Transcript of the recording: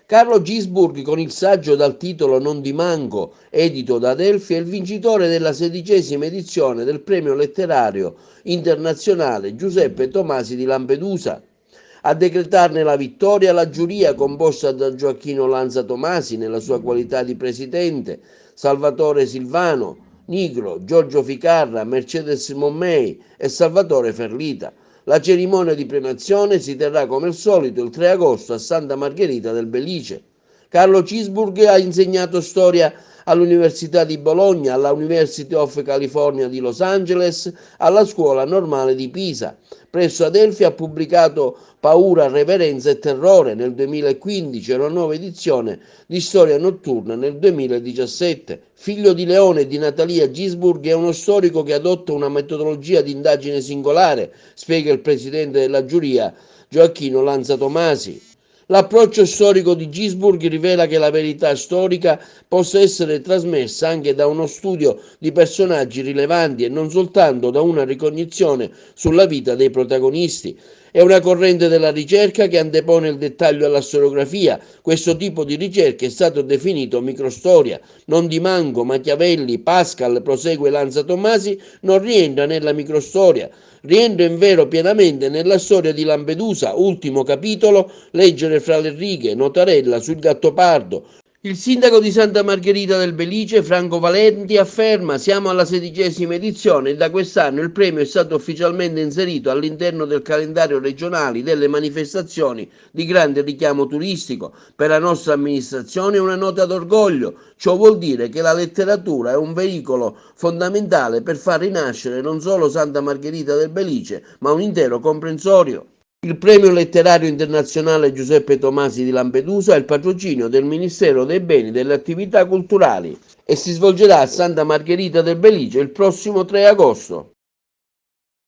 Carlo Gisburg, con il saggio dal titolo Non di manco, edito da Adelphi, è il vincitore della 16ª edizione del premio letterario internazionale Giuseppe Tomasi di Lampedusa. A decretarne la vittoria la giuria, composta da Gioacchino Lanza Tomasi nella sua qualità di presidente, Salvatore Silvano Nigro, Giorgio Ficarra, Mercedes Mommei e Salvatore Ferlita. La cerimonia di premiazione si terrà come al solito il 3 agosto a Santa Margherita del Belice. Carlo Gisburg ha insegnato storia all'Università di Bologna, alla University of California di Los Angeles, alla Scuola Normale di Pisa. Presso Adelphi ha pubblicato Paura, Reverenza e Terrore nel 2015 e una nuova edizione di Storia Notturna nel 2017. Figlio di Leone e di Natalia Gisburg, è uno storico che adotta una metodologia di indagine singolare, spiega il presidente della giuria Gioacchino Lanza Tomasi. L'approccio storico di Gisburg rivela che la verità storica possa essere trasmessa anche da uno studio di personaggi rilevanti e non soltanto da una ricognizione sulla vita dei protagonisti. È una corrente della ricerca che antepone il dettaglio alla storiografia. Questo tipo di ricerca è stato definito microstoria. Non di manco Machiavelli, Pascal, prosegue Lanza Tomasi, non rientra nella microstoria. Rientra invero pienamente nella storia di Lampedusa, ultimo capitolo, leggere fra le righe, Notarella sul Gattopardo. Il sindaco di Santa Margherita del Belice, Franco Valenti, afferma: siamo alla 16ª edizione e da quest'anno il premio è stato ufficialmente inserito all'interno del calendario regionale delle manifestazioni di grande richiamo turistico. Per la nostra amministrazione è una nota d'orgoglio. Ciò vuol dire che la letteratura è un veicolo fondamentale per far rinascere non solo Santa Margherita del Belice, ma un intero comprensorio. Il premio letterario internazionale Giuseppe Tomasi di Lampedusa è il patrocinio del Ministero dei Beni e delle Attività Culturali e si svolgerà a Santa Margherita del Belice il prossimo 3 agosto.